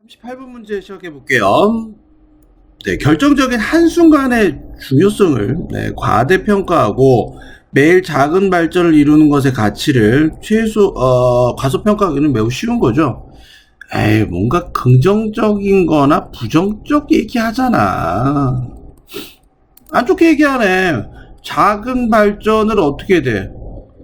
38번 문제 시작해 볼게요. 네, 결정적인 한순간의 중요성을 과대평가하고 매일 작은 발전을 이루는 것의 가치를 과소평가하기는 매우 쉬운 거죠. 뭔가 긍정적인 거나 부정적 얘기하잖아. 안 좋게 얘기하네. 작은 발전을 어떻게 돼?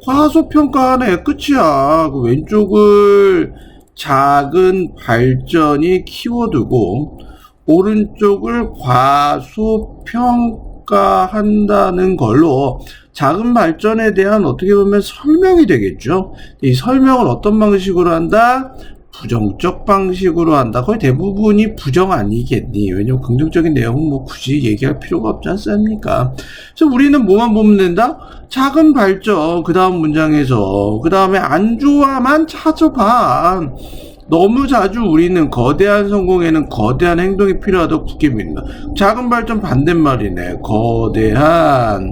과소평가하네. 끝이야. 그 왼쪽을 작은 발전이 키워드고 오른쪽을 과소평가한다는 걸로 작은 발전에 대한 어떻게 보면 설명이 되겠죠. 이 설명을 어떤 방식으로 한다? 부정적 방식으로 한다. 거의 대부분이 부정 아니겠니? 왜냐면 긍정적인 내용은 뭐 굳이 얘기할 필요가 없지 않습니까? 그래서 우리는 뭐만 보면 된다? 작은 발전, 그 다음 문장에서, 그 다음에 안 좋아만 찾아봐. 너무 자주 우리는 거대한 성공에는 거대한 행동이 필요하다고 굳게 믿는다. 작은 발전 반대말이네. 거대한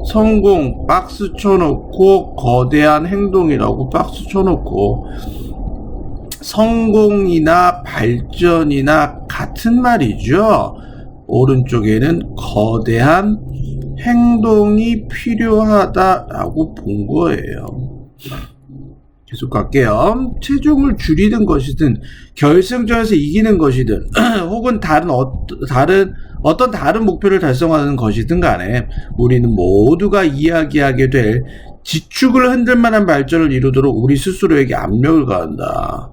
성공 박스 쳐놓고 거대한 행동이라고 박스 쳐놓고 성공이나 발전이나 같은 말이죠. 오른쪽에는 거대한 행동이 필요하다라고 본 거예요. 계속 갈게요. 체중을 줄이는 것이든 결승전에서 이기는 것이든 혹은 어떤 다른 목표를 달성하는 것이든 간에 우리는 모두가 이야기하게 될 지축을 흔들 만한 발전을 이루도록 우리 스스로에게 압력을 가한다.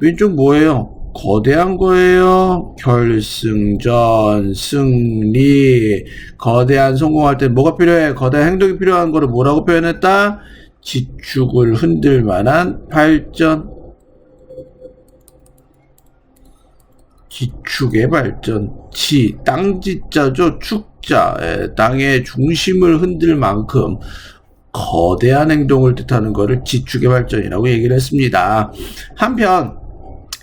왼쪽 뭐예요? 거대한 거예요. 결승전, 승리, 거대한 성공할 때 뭐가 필요해? 거대한 행동이 필요한 거를 뭐라고 표현했다? 지축을 흔들 만한 발전. 지축의 발전. 땅지자죠. 축자. 땅의 중심을 흔들 만큼 거대한 행동을 뜻하는 것을 지축의 발전이라고 얘기를 했습니다. 한편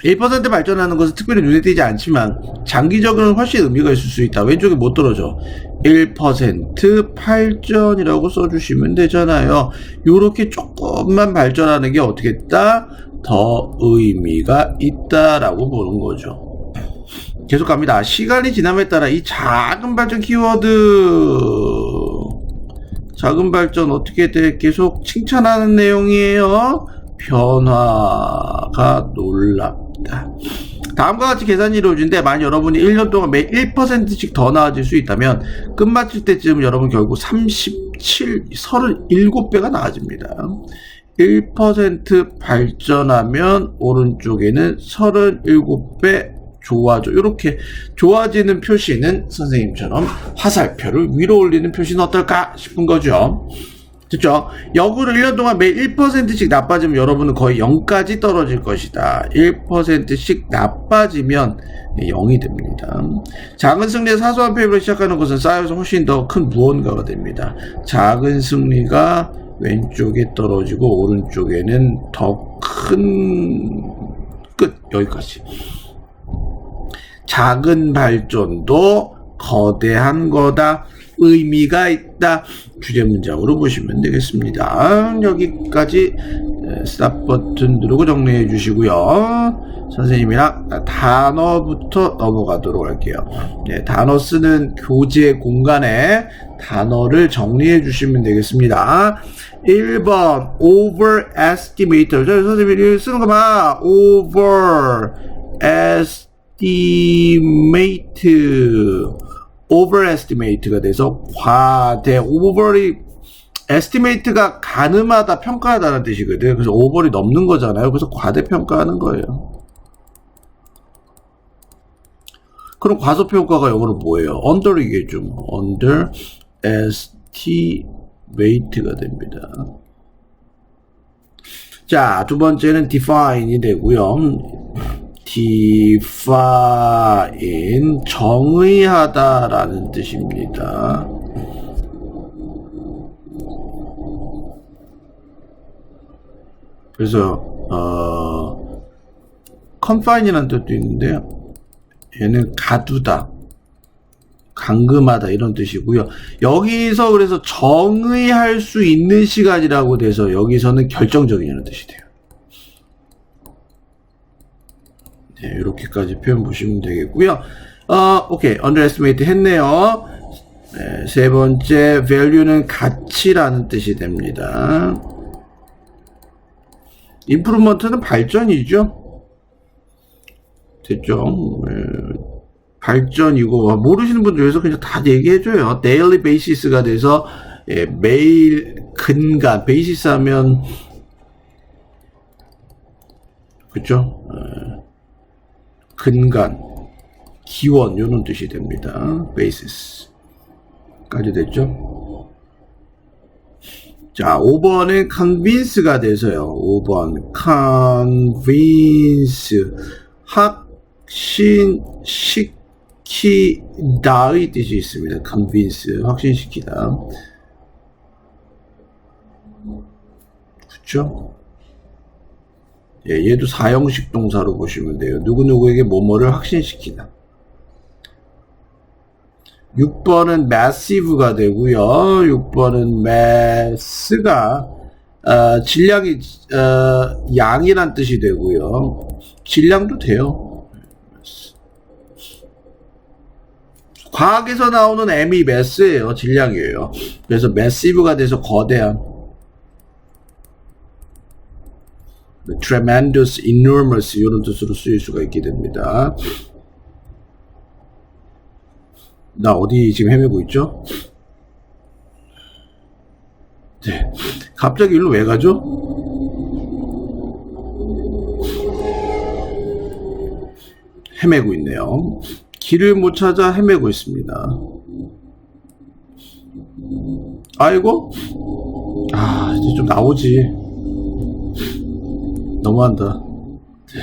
1% 발전하는 것은 특별히 눈에 띄지 않지만 장기적으로는 훨씬 의미가 있을 수 있다. 왼쪽에 못 떨어져. 1% 발전이라고 써주시면 되잖아요. 요렇게 조금만 발전하는 게 어떻게 있다? 더 의미가 있다라고 보는 거죠. 계속 갑니다. 시간이 지남에 따라 이 작은 발전 키워드 작은 발전 어떻게 돼? 계속 칭찬하는 내용이에요. 변화가 놀랍다. 다음과 같이 계산이 이루어진데 만약 여러분이 1년 동안 매 1%씩 더 나아질 수 있다면 끝마칠 때쯤 여러분 결국 37배가 나아집니다. 1% 발전하면 오른쪽에는 37배 좋아져. 이렇게 좋아지는 표시는 선생님처럼 화살표를 위로 올리는 표시는 어떨까 싶은 거죠. 됐죠? 역으로 1년 동안 매일 1%씩 나빠지면 여러분은 거의 0까지 떨어질 것이다. 1%씩 나빠지면 0이 됩니다. 작은 승리의 사소한 패배로 시작하는 것은 쌓여서 훨씬 더 큰 무언가가 됩니다. 작은 승리가 왼쪽에 떨어지고 오른쪽에는 더 큰 끝. 여기까지. 작은 발전도 거대한 거다. 의미가 있다. 주제 문장으로 보시면 되겠습니다. 여기까지 스탑 버튼 누르고 정리해 주시고요. 선생님이랑 단어부터 넘어가도록 할게요. 단어 쓰는 교재 공간에 단어를 정리해 주시면 되겠습니다. 1번 overestimate. 선생님이 쓰는 거 봐. overestimate가 돼서 over이 estimate가 가늠하다, 평가하다는 뜻이거든. 그래서 over이 넘는 거잖아요. 그래서 과대평가하는 거예요. 그럼 과소평가가 영어로 뭐예요? under이겠죠. underestimate가 됩니다. 자, 두 번째는 define이 되고요. define 정의하다라는 뜻입니다. 그래서 confine이라는 뜻도 있는데요. 얘는 가두다, 감금하다 이런 뜻이고요. 여기서 그래서 정의할 수 있는 시간이라고 돼서 여기서는 결정적이라는 뜻이 돼요. 네, 이렇게까지 표현 보시면 되겠고요. 오케이. underestimate 했네요. 네, 세 번째, value는 가치라는 뜻이 됩니다. improvement는 발전이죠. 됐죠? 네, 발전이고, 모르시는 분들 위해서 그냥 다 얘기해줘요. daily basis가 돼서, 예, 매일 근간, 베이시스 하면, 그쵸? 근간, 기원, 요런 뜻이 됩니다. basis. 까지 됐죠? 자, 5번은 convince가 돼서요. 5번, convince. 확신시키다의 뜻이 있습니다. convince. 확신시키다. 그쵸? 예, 얘도 사형식 동사로 보시면 돼요. 누구누구에게 뭐뭐를 확신시키다. 6번은 massive가 되고요. 6번은 mass가 질량이 양이란 뜻이 되고요. 질량도 돼요. 과학에서 나오는 m이 mass예요. 질량이에요. 그래서 massive가 돼서 거대한, tremendous, enormous 이런 뜻으로 쓰일 수가 있게 됩니다. 나 어디 지금 헤매고 있죠? 네. 갑자기 일로 왜 가죠? 헤매고 있네요. 길을 못 찾아 헤매고 있습니다. 아이고? 이제 좀 나오지. 너무한다. 네.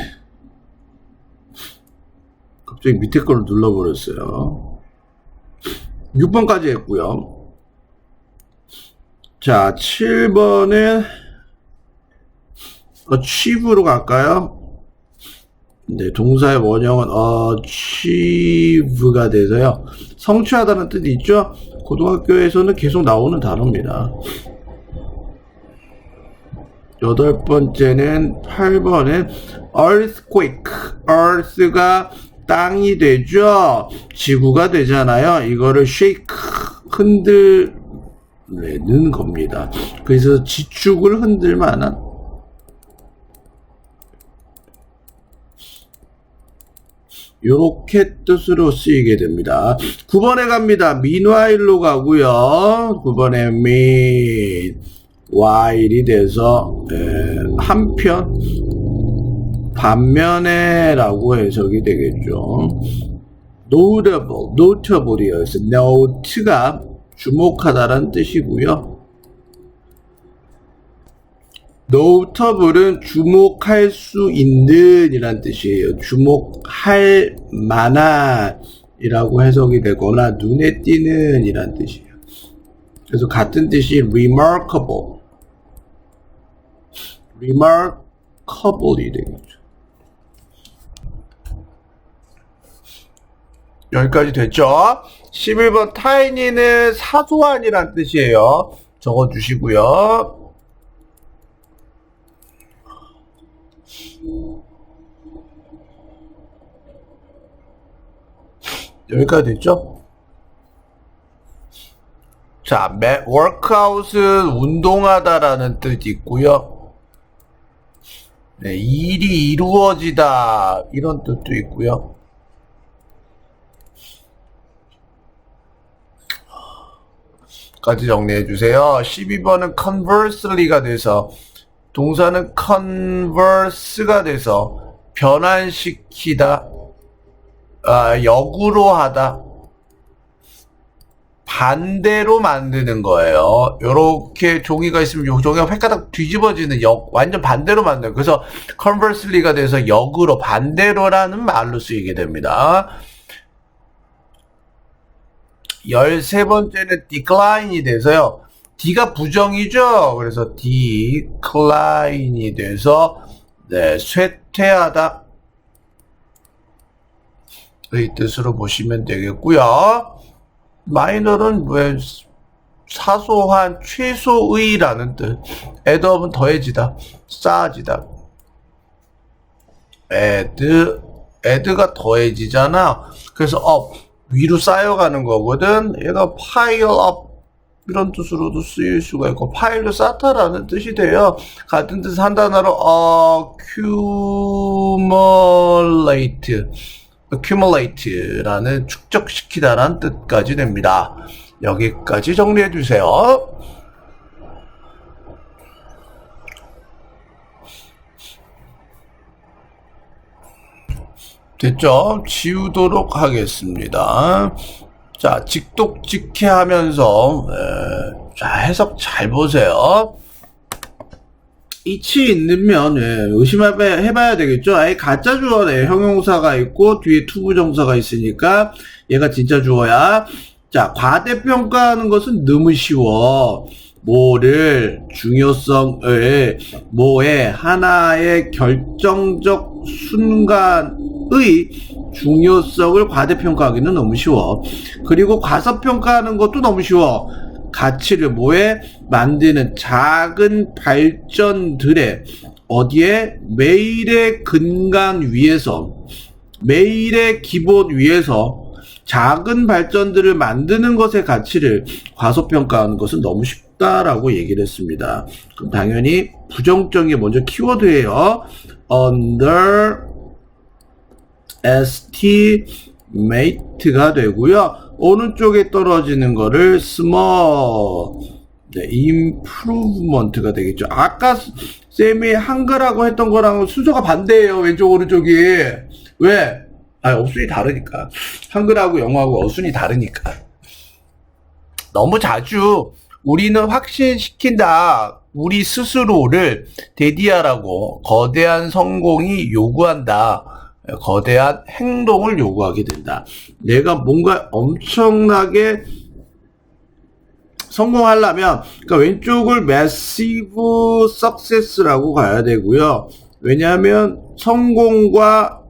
갑자기 밑에 걸 눌러버렸어요. 6번까지 했고요. 자, 7번은 achieve로 갈까요? 네, 동사의 원형은 achieve가 돼서요. 성취하다는 뜻이 있죠? 고등학교에서는 계속 나오는 단어입니다. 8번째는 8번은 earthquake. earth가 땅이 되죠. 지구가 되잖아요. 이거를 shake, 흔들는 겁니다. 그래서 지축을 흔들 만한, 요렇게 뜻으로 쓰이게 됩니다. 9번에 갑니다. meanwhile로 가고요. 9번에 meanwhile이 돼서 한편, 반면에 라고 해석이 되겠죠. notable이어서 note가 주목하다라는 뜻이고요. notable은 주목할 수 있는 이란 뜻이에요. 주목할 만한 이라고 해석이 되거나 눈에 띄는 이란 뜻이에요. 그래서 같은 뜻이 remarkable이 되겠죠. 여기까지 됐죠? 11번 tiny는 사소한이란 뜻이에요. 적어주시고요. 여기까지 됐죠? 자, workout은 운동하다라는 뜻이 있고요. 네, 일이 이루어지다 이런 뜻도 있고요. 까지 정리해 주세요. 12번은 conversely가 돼서 동사는 converse가 돼서 변환시키다, 역으로 하다, 반대로 만드는 거예요. 요렇게 종이가 있으면 요 종이가 획가닥 뒤집어지는 완전 반대로 만들어요. 그래서 conversely가 돼서 역으로, 반대로라는 말로 쓰이게 됩니다. 13번째는 decline이 돼서요. D가 부정이죠. 그래서 decline이 돼서 쇠퇴하다 의 뜻으로 보시면 되겠고요. 마이너는 사소한, 최소의라는 뜻. add업은 더해지다, 쌓아지다. add add가 더해지잖아. 그래서 up, 위로 쌓여가는 거거든. 얘가 pile up 이런 뜻으로도 쓰일 수가 있고 파일로 쌓다라는 뜻이 돼요. 같은 뜻 한 단어로 accumulate라는 축적시키다라는 뜻까지 됩니다. 여기까지 정리해 주세요. 됐죠? 지우도록 하겠습니다. 자, 직독직해 하면서 자, 해석 잘 보세요. 이치 있으면 의심해봐야 되겠죠. 아예 가짜 주어네. 형용사가 있고 뒤에 투부정사가 있으니까 얘가 진짜 주어야. 자, 과대평가하는 것은 너무 쉬워. 뭐를 중요성을 뭐의 하나의 결정적 순간의 중요성을 과대평가하기는 너무 쉬워. 그리고 과소평가하는 것도 너무 쉬워. 가치를 뭐에 만드는 작은 발전들의 어디에 매일의 근간 위에서 매일의 기본 위에서 작은 발전들을 만드는 것의 가치를 과소평가하는 것은 너무 쉽다라고 얘기를 했습니다. 그럼 당연히 부정적인 먼저 키워드예요. underestimate가 되고요. 오른쪽에 떨어지는 거를 small, improvement가 되겠죠. 아까 쌤이 한글하고 했던 거랑 순서가 반대예요. 왼쪽 오른쪽이. 왜? 어순이 다르니까. 한글하고 영어하고 어순이 다르니까. 너무 자주 우리는 확신시킨다. 우리 스스로를 데디하라고 거대한 성공이 요구한다. 거대한 행동을 요구하게 된다. 내가 뭔가 엄청나게 성공하려면, 그러니까 왼쪽을 massive success라고 가야 되고요. 왜냐하면 성공과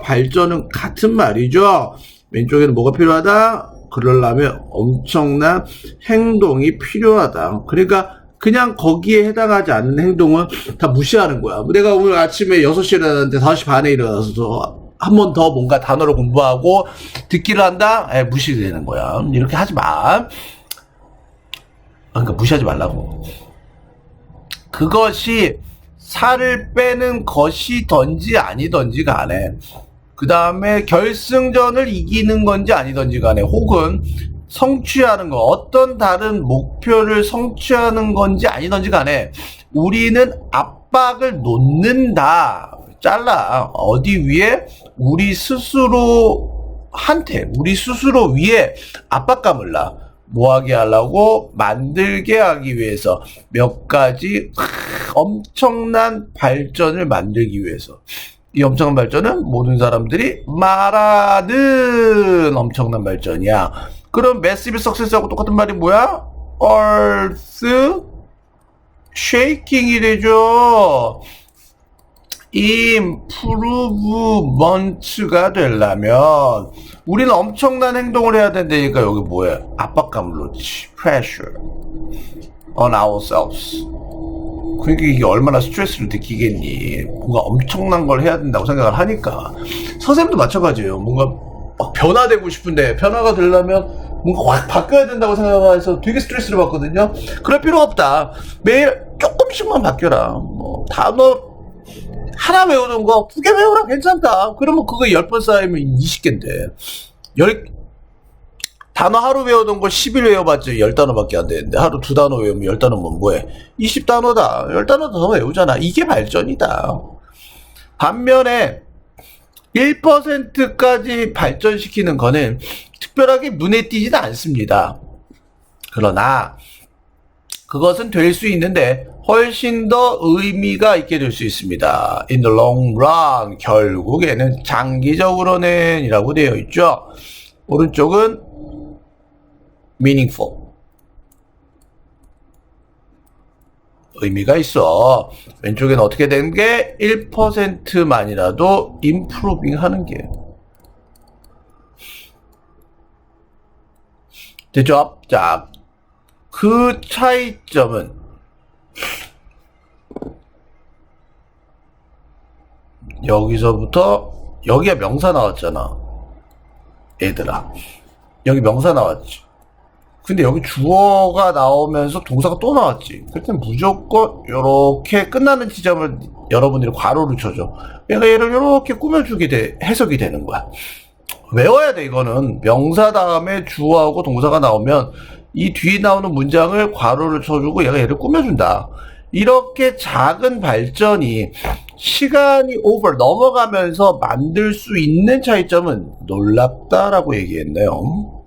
발전은 같은 말이죠. 왼쪽에는 뭐가 필요하다? 그러려면 엄청난 행동이 필요하다. 그러니까 그냥 거기에 해당하지 않는 행동은 다 무시하는 거야. 내가 오늘 아침에 6시에 일어났는데 5시 반에 일어나서 한 번 더 뭔가 단어를 공부하고 듣기를 한다? 무시되는 거야. 이렇게 하지 마. 그러니까 무시하지 말라고. 그것이 살을 빼는 것이든지 아니든지 간에, 그 다음에 결승전을 이기는 건지 아니든지 간에, 혹은 성취하는 거, 어떤 다른 목표를 성취하는 건지 아니든지 간에 우리는 압박을 놓는다. 잘라. 어디 위에? 우리 스스로 위에 압박감을 놔. 뭐하게 하려고? 만들게 하기 위해서. 몇 가지 엄청난 발전을 만들기 위해서. 이 엄청난 발전은 모든 사람들이 말하는 엄청난 발전이야. 그럼 massive success하고 똑같은 말이 뭐야? earth shaking이 되죠. improvement가 되려면 우리는 엄청난 행동을 해야 된다니까. 여기 뭐야? 압박감을 놓지. pressure on ourselves. 그러니까 이게 얼마나 스트레스를 느끼겠니. 뭔가 엄청난 걸 해야 된다고 생각을 하니까. 선생님도 마찬가지예요. 뭔가 막 변화되고 싶은데 변화가 되려면 뭔가 확 바뀌어야 된다고 생각해서 되게 스트레스를 받거든요. 그럴 필요 없다. 매일 조금씩만 바뀌어라. 뭐 단어 하나 외우는 거 2개 외우라. 괜찮다. 그러면 그거 10번 쌓이면 20개인데 단어 하루 외우던 거 10일 외워봤지 10단어밖에 안 되는데 하루 2단어 외우면 10단어면 뭐해? 20단어다. 10단어 더 외우잖아. 이게 발전이다. 반면에 1%까지 발전시키는 거는 특별하게 눈에 띄지는 않습니다. 그러나 그것은 될 수 있는데 훨씬 더 의미가 있게 될 수 있습니다. In the long run, 결국에는 장기적으로는 이라고 되어 있죠. 오른쪽은 meaningful, 의미가 있어. 왼쪽에는 어떻게 되는 게 1%만이라도 improving 하는 게 됐죠? 자, 그 차이점은 여기서부터 여기가 명사 나왔잖아. 얘들아. 여기 명사 나왔지. 근데 여기 주어가 나오면서 동사가 또 나왔지. 그럴 땐 무조건 이렇게 끝나는 지점을 여러분들이 괄호를 쳐줘. 얘가 얘를 이렇게 꾸며주게 해석이 되는 거야. 외워야 돼. 이거는 명사 다음에 주어하고 동사가 나오면 이 뒤에 나오는 문장을 괄호를 쳐주고 얘가 얘를 꾸며준다. 이렇게 작은 발전이 시간이 넘어가면서 만들 수 있는 차이점은 놀랍다라고 얘기했네요.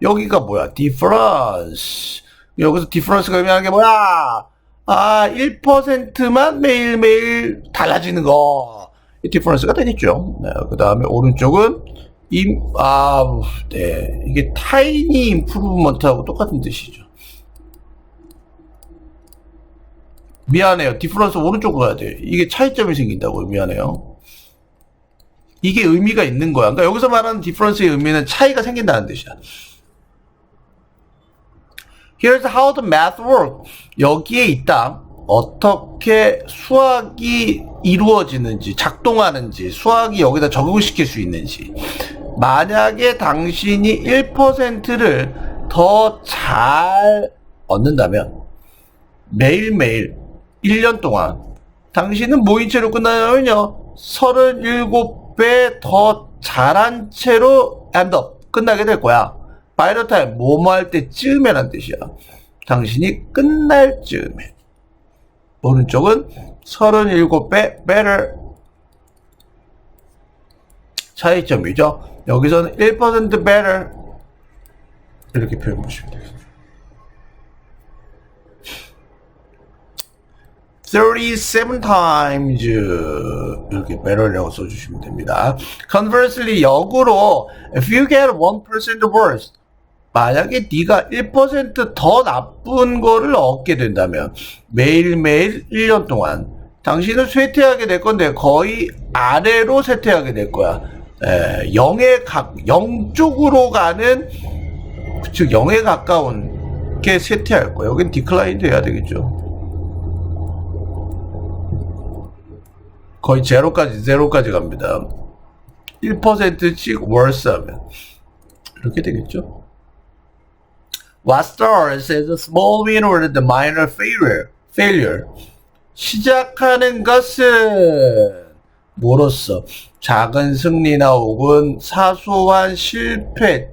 여기가 뭐야? difference. 여기서 difference가 의미하는 게 뭐야? 1%만 매일매일 달라지는 거. 이 difference가 되겠죠. 네, 그 다음에 오른쪽은 네. 이게 tiny improvement하고 똑같은 뜻이죠. 미안해요. difference 오른쪽으로 가야 돼. 이게 차이점이 생긴다고요. 미안해요. 이게 의미가 있는 거야. 그러니까 여기서 말하는 difference의 의미는 차이가 생긴다는 뜻이야. Here's how the math works. 여기에 있다. 어떻게 수학이 이루어지는지, 작동하는지, 수학이 여기다 적용시킬 수 있는지. 만약에 당신이 1%를 더 잘 얻는다면 매일매일 1년 동안 당신은 뭐인 채로 끝나냐면요. 37배 더 잘한 채로 end up. 끝나게 될 거야. by the time, 뭐뭐 할 때쯤에란 뜻이야. 당신이 끝날 쯤에. 오른쪽은 37배 better. 차이점이죠. 여기서는 1% better. 이렇게 표현 보시면 되겠습니다. 37 times 이렇게 better라고 써주시면 됩니다. Conversely, 역으로 if you get 1% worse, 만약에 네가 1% 더 나쁜 거를 얻게 된다면 매일매일 1년 동안 당신은 쇠퇴하게 될 건데 거의 아래로 쇠퇴하게 될 거야. 0 쪽으로 가는, 즉 0에 가까운 게 쇠퇴할 거야. 여긴 디클라인 돼야 되겠죠. 거의 제로까지 갑니다. 1%씩 worse 하면 이렇게 되겠죠. What starts as a small win or the minor failure. 시작하는 것은 뭐로써? 작은 승리나 혹은 사소한 실패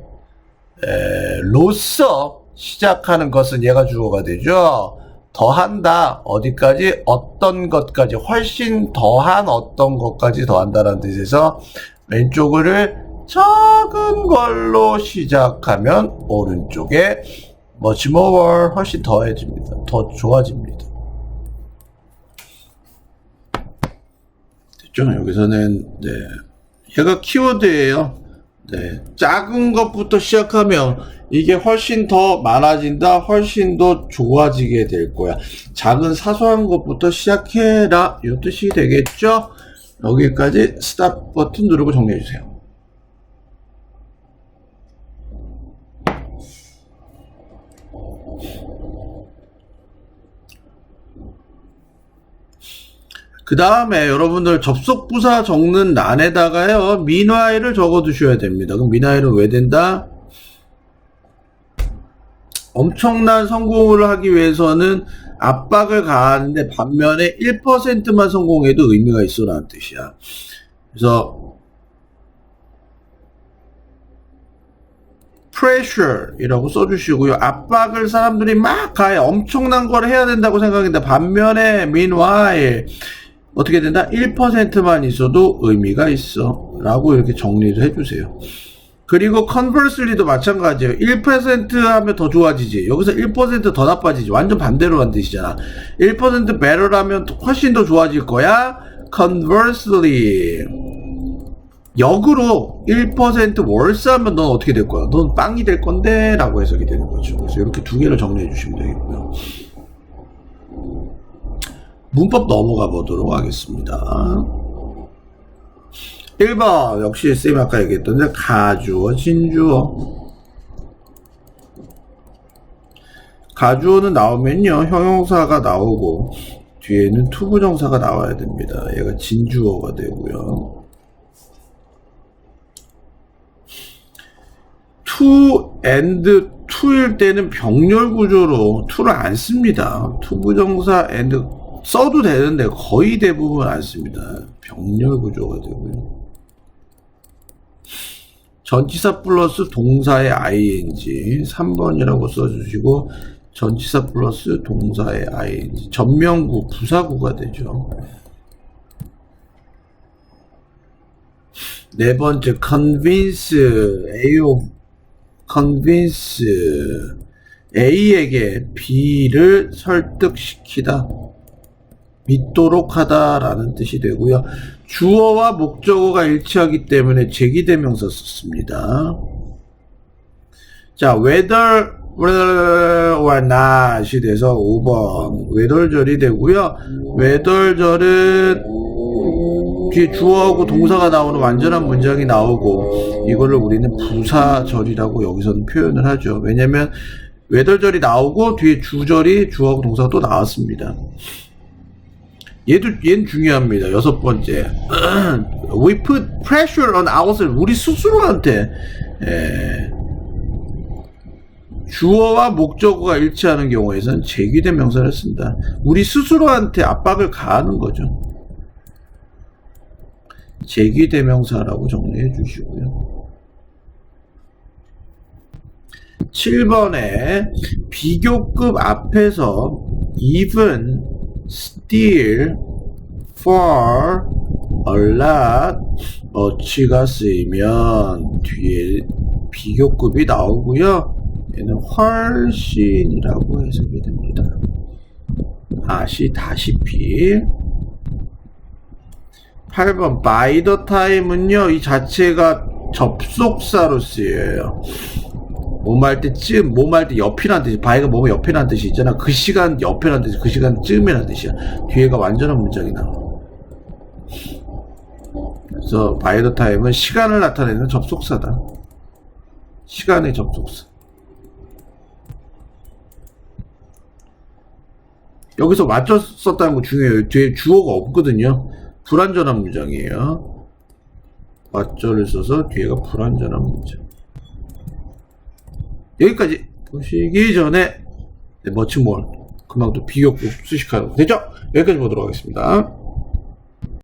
로서 시작하는 것은 얘가 주어가 되죠. 더한다. 어디까지? 어떤 것까지. 훨씬 더한 어떤 것까지 더한다라는 뜻에서 왼쪽을 작은 걸로 시작하면 오른쪽에 much more 훨씬 더해집니다. 더 좋아집니다. 됐죠? 여기서는 네. 얘가 키워드예요. 네. 작은 것부터 시작하면 이게 훨씬 더 많아진다, 훨씬 더 좋아지게 될 거야. 작은 사소한 것부터 시작해라. 이 뜻이 되겠죠? 여기까지 스탑 버튼 누르고 정리해주세요. 그 다음에 여러분들 접속 부사 적는 란에다가요, meanwhile을 적어 두셔야 됩니다. 그럼 meanwhile은 왜 된다? 엄청난 성공을 하기 위해서는 압박을 가하는데 반면에 1%만 성공해도 의미가 있어라는 뜻이야. 그래서 pressure 이라고 써주시고요. 압박을 사람들이 막 가해. 엄청난 걸 해야 된다고 생각했는데 반면에 meanwhile 어떻게 된다? 1%만 있어도 의미가 있어 라고 이렇게 정리를 해주세요. 그리고 conversely도 마찬가지예요. 1% 하면 더 좋아지지. 여기서 1% 더 나빠지지. 완전 반대로 한 뜻이잖아. 1% better라면 훨씬 더 좋아질 거야. conversely 역으로 1% worse 하면 넌 어떻게 될 거야? 넌 빵이 될 건데 라고 해석이 되는 거죠. 그래서 이렇게 두 개를 정리해 주시면 되겠고요. 문법 넘어가 보도록 하겠습니다. 1번 역시 쌤이 아까 얘기했던 데 가주어, 진주어. 가주어는 나오면요 형용사가 나오고 뒤에는 투부정사가 나와야 됩니다. 얘가 진주어가 되고요. to and to일 때는 병렬 구조로 to를 안 씁니다. 투부정사 and 써도 되는데 거의 대부분 안 씁니다. 병렬 구조가 되고요. 전치사 플러스 동사의 ing 3번이라고 써주시고 전치사 플러스 동사의 ing 전명구 부사구가 되죠. 네 번째 convince convince A에게 B를 설득시키다 믿도록 하다라는 뜻이 되고요. 주어와 목적어가 일치하기 때문에 제기대명사 썼습니다. 자, whether or not이 돼서 5번 whether절이 되고요. whether절은 뒤에 주어하고 동사가 나오는 완전한 문장이 나오고 이거를 우리는 부사절이라고 여기서는 표현을 하죠. 왜냐면 whether절이 나오고 뒤에 주절이 주어하고 동사가 또 나왔습니다. 얘는 중요합니다. 6번째. We put pressure on ourselves. 우리 스스로한테 주어와 목적어가 일치하는 경우에선 제기된 명사를 쓴다. 우리 스스로한테 압박을 가하는 거죠. 제기대명사라고 정리해 주시고요. 7번에 비교급 앞에서 even, still, far, a lot, much가 쓰이면 뒤에 비교급이 나오고요. 얘는 훨씬이라고 해석이 됩니다. 아시다시피 8번 by the time은요, 이 자체가 접속사로 쓰여요. 몸할 때 쯤, 몸할 때 옆이란 뜻이, by가 몸의 옆이란 뜻이 있잖아. 그 시간 옆이란 뜻이, 그 시간 쯤이란 뜻이야. 뒤에가 완전한 문장이 나와. 그래서 by the time은 시간을 나타내는 접속사다. 시간의 접속사. 여기서 맞춰 썼다는 거 중요해요. 뒤에 주어가 없거든요. 불완전한 문장이에요. 맞절을 써서 뒤에가 불완전한 문장. 여기까지 보시기 전에 much more, 그만큼 비교급 수식하고 되죠? 여기까지 보도록 하겠습니다.